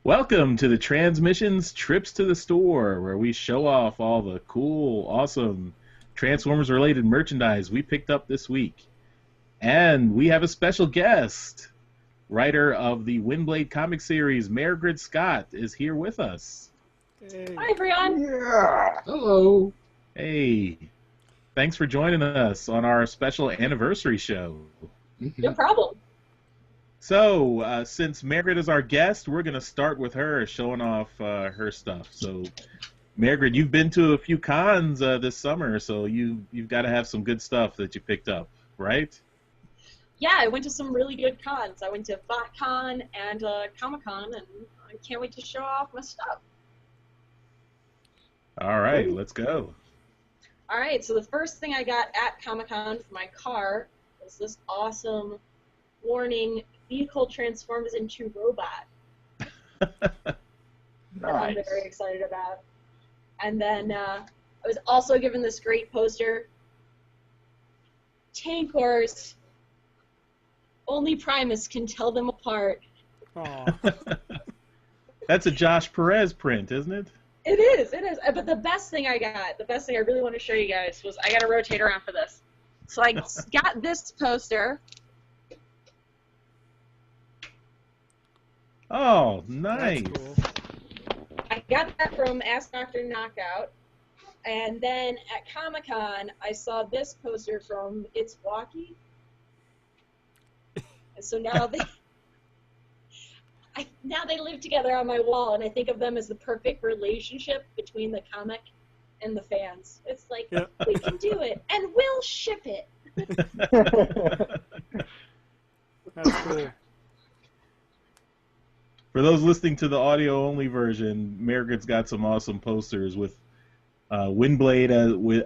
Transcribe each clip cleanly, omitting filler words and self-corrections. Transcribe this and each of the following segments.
Welcome to the TransMissions Trips to the Store, where we show off all the cool, awesome Transformers-related merchandise we picked up this week. And we have a special guest. Writer of the Windblade comic series, Mairghread Scott, is here with us. Hey. Hi, everyone. Yeah. Hello. Hey. Thanks for joining us on our special anniversary show. No problem. So, since Mairghread is our guest, we're going to start with her showing off her stuff. So, Mairghread, you've been to a few cons this summer, so you've got to have some good stuff that you picked up, right? Yeah, I went to some really good cons. I went to BotCon and Comic-Con, and I can't wait to show off my stuff. All right, let's go. All right, so the first thing I got at Comic-Con for my car was this awesome warning: vehicle transforms into robot. That I'm very excited about. And then I was also given this great poster. Tank Wars. Only Primus can tell them apart. That's a Josh Perez print, isn't it? It is. But the best thing I got, the best thing I really want to show you guys was I got to rotate around for this. So I got this poster. Oh, nice. That's cool. I got that from Ask Dr. Knockout. And then at Comic-Con, I saw this poster from It's Walkie. And so now they live together on my wall, and I think of them as the perfect relationship between the comic and the fans. It's like, Yep. We can do it, and we'll ship it. That's cool. For those listening to the audio-only version, Mairghread's got some awesome posters with Windblade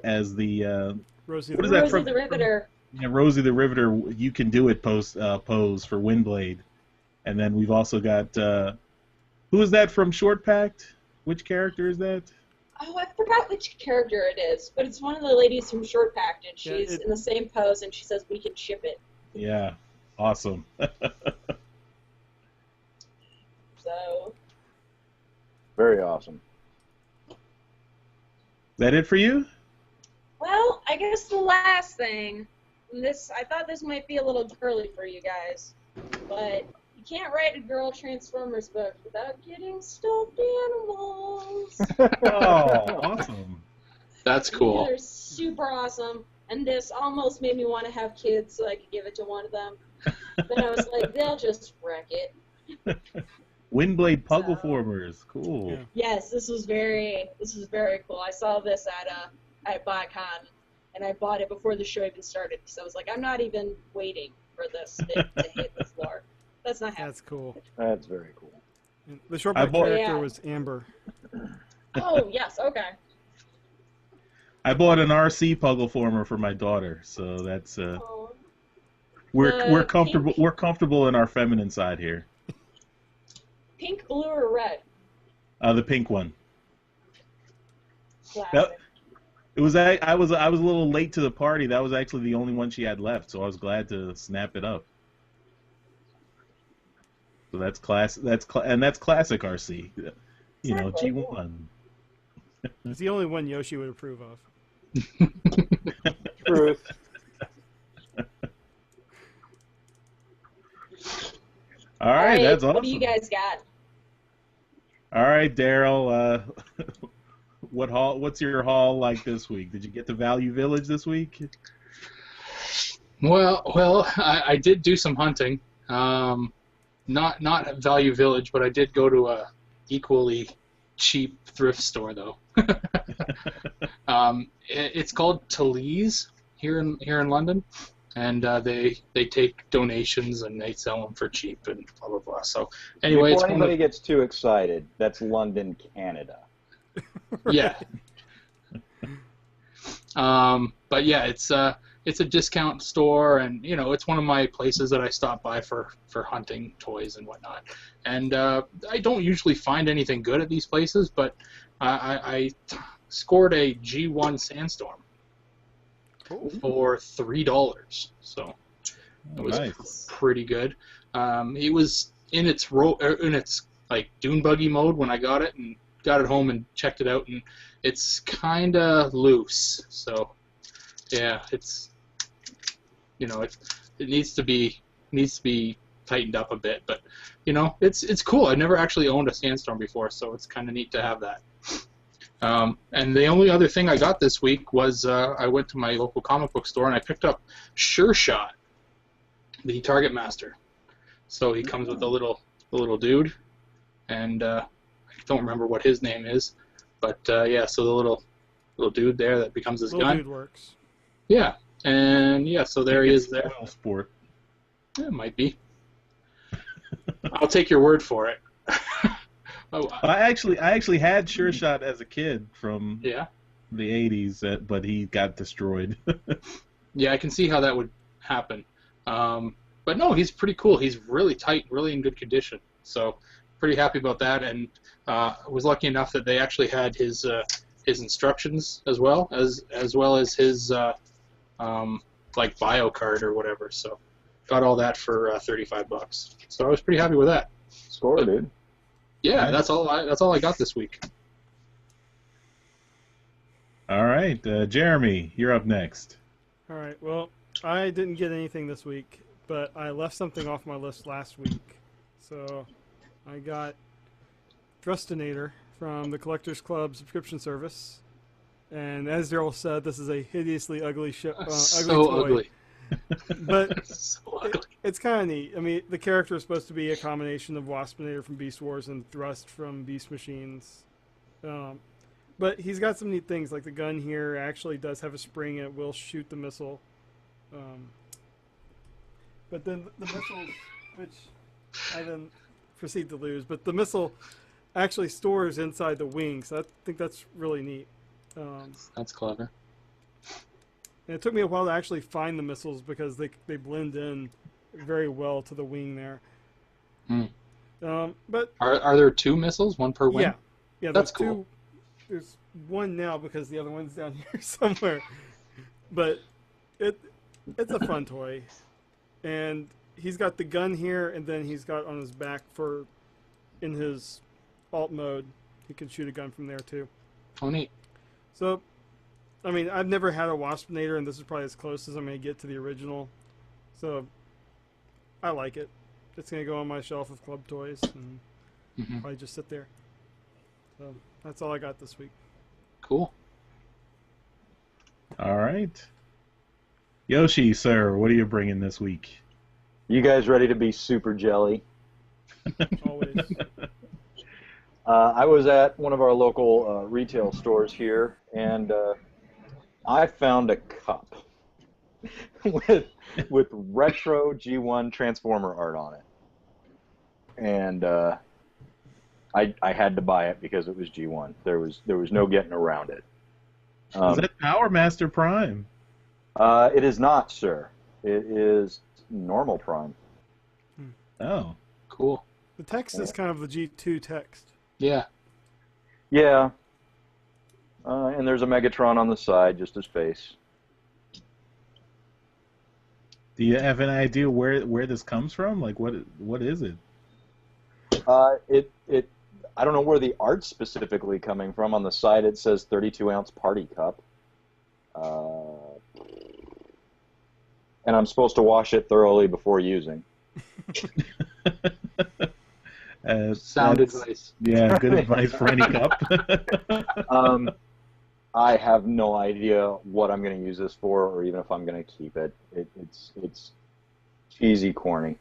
as the Rosie what is the that Rosie from? the Riveter. Yeah, Rosie the Riveter. You can do it pose for Windblade, and then we've also got who is that from Short Packed? Which character is that? Oh, I forgot which character it is, but it's one of the ladies from Short Packed, and she's in the same pose, and she says, "We can ship it." Yeah, awesome. So. Very awesome. Is that it for you? Well, I guess the last thing, I thought this might be a little girly for you guys, but you can't write a girl Transformers book without getting stuffed animals. Oh, awesome. That's cool. They're super awesome, and this almost made me want to have kids so I could give it to one of them. But I was like, they'll just wreck it. Windblade Puggleformers, cool. Yeah. Yes, this was very cool. I saw this at BotCon, and I bought it before the show even started because I was like, I'm not even waiting for this to hit the floor. That's not happening. That's cool. That's very cool. And the short character Yeah. was Amber. Oh yes, okay. I bought an RC Puggleformer for my daughter, so that's Oh, we're comfortable. We're comfortable in our feminine side here. pink, blue, or red? The pink one. Classic. That, I was a little late to the party. That was actually the only one she had left, so I was glad to snap it up. So that's that's classic RC. You know, Exactly. G1. It's the only one Yoshi would approve of. Truth. All right, that's awesome. What do you guys got? All right, Darryl. What's your haul like this week? Did you get to Value Village this week? Well, I did do some hunting. Not at Value Village, but I did go to a equally cheap thrift store though. It's called Talese here in London, and they take donations and they sell them for cheap and blah blah blah. So anyway, Before anybody gets too excited, that's London, Canada. Yeah. But yeah, it's a discount store, and you know, it's one of my places that I stop by for hunting toys and whatnot. And I don't usually find anything good at these places, but I scored a G1 Sandstorm for $3, so it was Nice. pretty good. It was in its like dune buggy mode when I got it, and got it home and checked it out, and it's kind of loose. So yeah, it's it needs to be tightened up a bit, but it's cool. I never actually owned a Sandstorm before, so it's kind of neat to have that. And the only other thing I got this week was I went to my local comic book store and I picked up Sure Shot, the Target Master. So he comes with a little dude, and I don't remember what his name is, but yeah, so the little dude there that becomes his Little gun. dude works. Yeah, and yeah, so there he is there. Spoil sport. Yeah, it might be. I'll take your word for it. I actually had Sure Shot as a kid from the 80s, but he got destroyed. Yeah, I can see how that would happen. But no, he's pretty cool. He's really tight, really in good condition. So pretty happy about that, and was lucky enough that they actually had his instructions as well as his like bio card or whatever. So got all that for $35. So I was pretty happy with that. Score, dude. Yeah, that's all I got this week. All right, Jeremy, you're up next. All right. Well, I didn't get anything this week, but I left something off my list last week. So I got Drustinator from the Collectors Club subscription service. And as Darryl said, this is a hideously ugly ugly So toy. ugly. But So ugly. it's kind of neat. I mean, the character is supposed to be a combination of Waspinator from Beast Wars and Thrust from Beast Machines. But he's got some neat things, like the gun here actually does have a spring and it will shoot the missile. But then the missiles, which I then proceed to lose, but the missile actually stores inside the wing, so I think that's really neat. That's clever. And it took me a while to actually find the missiles because they blend in very well to the wing there. But Are there two missiles, one per wing? Yeah, That's there's cool. There's one now because the other one's down here somewhere. But it's a fun toy, and he's got the gun here, and then he's got on his back in his alt mode, he can shoot a gun from there too. Oh, neat. So, I mean, I've never had a Waspinator, and this is probably as close as I'm going to get to the original. So, I like it. It's going to go on my shelf of club toys, and probably just sit there. So, that's all I got this week. Cool. All right. Yoshi, sir, what are you bringing this week? You guys ready to be super jelly? Always. I was at one of our local retail stores here, and I found a cup with retro G1 Transformer art on it. And I had to buy it because it was G1. There was no getting around it. Is that Power Master Prime? It is not, sir. It is normal Prime. Oh. Cool. The text is kind of the G2 text. Yeah. Yeah. And there's a Megatron on the side, just his face. Do you have an idea where this comes from? Like, what is it? I don't know where the art's specifically coming from. On the side it says 32-ounce party cup. And I'm supposed to wash it thoroughly before using. Sound advice. Yeah, good advice for any cup. I have no idea what I'm going to use this for, or even if I'm going to keep it. It's cheesy, corny.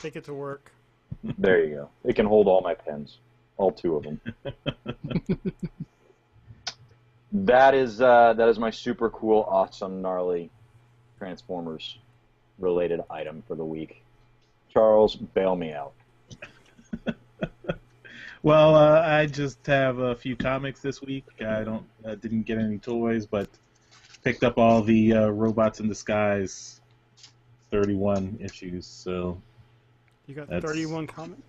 Take it to work. There you go. It can hold all my pens, all two of them. That is my super cool, awesome, gnarly Transformers related item for the week. Charles, bail me out. Well, I just have a few comics this week. I didn't get any toys, but picked up all the Robots in Disguise 31 issues. So You got 31 comics?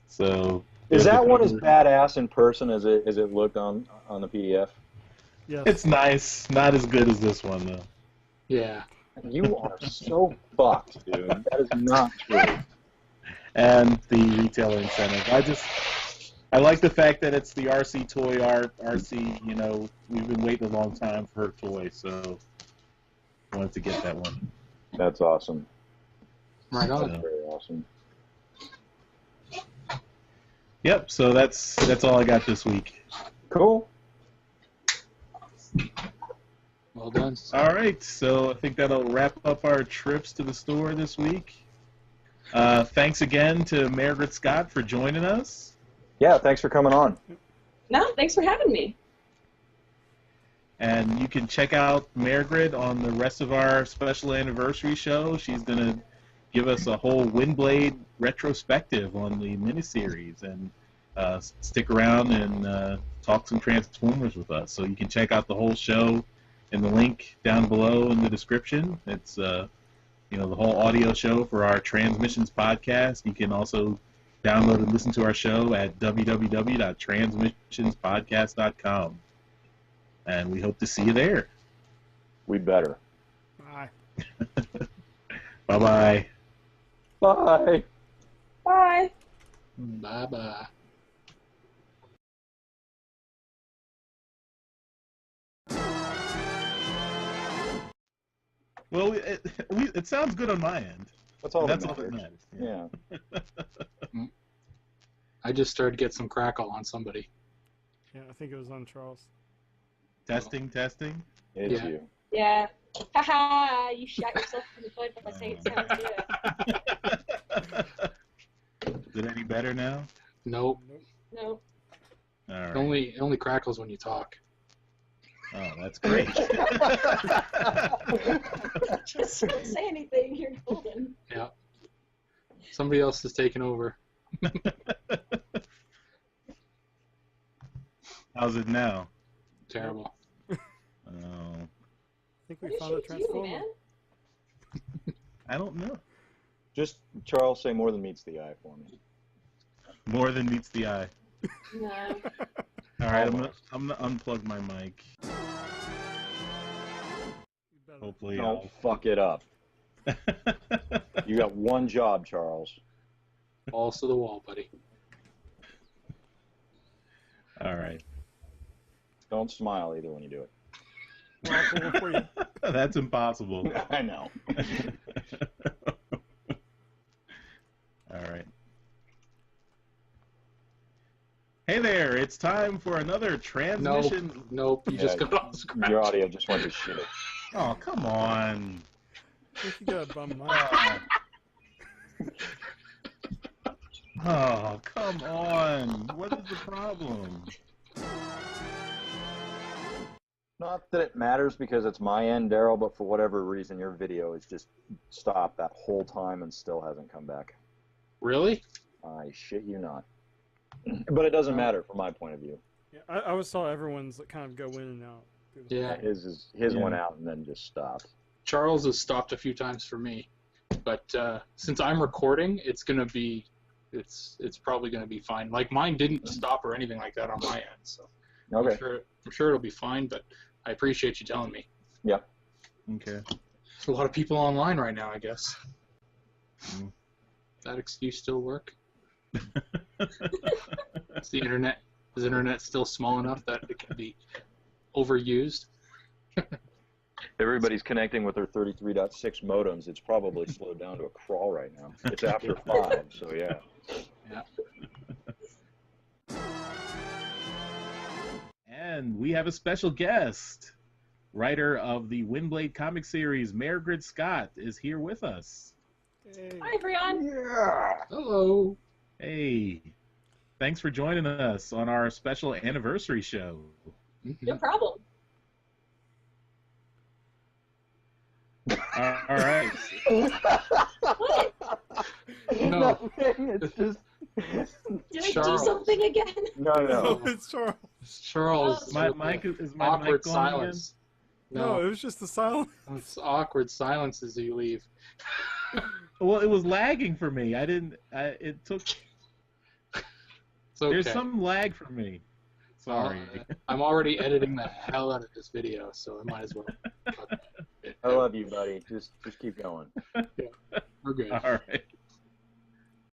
So is that one as badass in person as it looked on the PDF? Yes. It's nice. Not as good as this one though. Yeah. You are so fucked, dude. That is not true. And the retailer incentive. I like the fact that it's the RC toy art. RC, you know, we've been waiting a long time for her toy, so I wanted to get that one. That's awesome. Right on. That's very awesome. Yep, so that's all I got this week. Cool. Well done. All right, so I think that'll wrap up our trips to the store this week. Thanks again to Mairghread Scott for joining us. Yeah, thanks for coming on. No, thanks for having me. And you can check out Mairghread on the rest of our special anniversary show. She's going to give us a whole Windblade retrospective on the miniseries and stick around and talk some Transformers with us. So you can check out the whole show in the link down below in the description. It's the whole audio show for our Transmissions podcast. You can also download and listen to our show at www.transmissionspodcast.com. And we hope to see you there. We better. Bye. Bye-bye. Bye. Bye. Bye-bye. Well, it sounds good on my end. That's all That's that all that matters. matters. Yeah. I just started to get some crackle on somebody. Yeah, I think it was on Charles. Testing. It's Yeah. you. Yeah. Haha, you shot yourself in the foot by saying it sounds good. Is it any better now? Nope. No. All right. It only crackles when you talk. Oh, that's great. Just don't say anything. You're golden. Yeah. Somebody else is taking over. How's it now? Terrible. Oh, I think we What found a did she do, transformer. man? I don't know. Just, Charles, say more than meets the eye for me. More than meets the eye. No. All right, I'm gonna unplug my mic. You better. Hopefully, Don't fuck it up. You got one job, Charles. Balls to the wall, buddy. All right. Don't smile either when you do it. Well, I'll pull one for you. That's impossible. I know. All right. Hey there! It's time for another transmission. Nope. You just got off scratch. Your audio just went to shit. Oh, come on! I think you got a bum mic. Oh, come on! What is the problem? Not that it matters because it's my end, Darryl, but for whatever reason, your video has just stopped that whole time and still hasn't come back. Really? I shit you not. But it doesn't matter from my point of view. Yeah, I always saw everyone's kind of go in and out. Yeah. His Yeah. went out and then just stopped. Charles has stopped a few times for me, but since I'm recording, it's probably gonna be fine. Like mine didn't stop or anything like that on my end, so Okay. I'm sure it'll be fine. But I appreciate you telling me. Yep. Okay. There's a lot of people online right now, I guess. Mm. That excuse still work? Is the internet still small enough that it can be overused? Everybody's connecting with their 33.6 modems. It's probably slowed down to a crawl right now. It's after 5, so yeah. Yeah. And we have a special guest. Writer of the Windblade comic series, Mairghread Scott, is here with us. Hey. Hi, everyone. Yeah. Hello. Hey, thanks for joining us on our special anniversary show. No problem. All right. What? No. Nothing. It's just. Did I do Charles. something again? No, Oh, no. it's Charles. Charles. My with mic the is my awkward mic on again? silence. No, it No, was just the silence. it's awkward silence as you leave. Well, it was lagging for me. It took. It's okay. There's some lag for me. Sorry. I'm already editing the hell out of this video, so I might as well cut it. I love you, buddy. Just keep going. We're good. All right.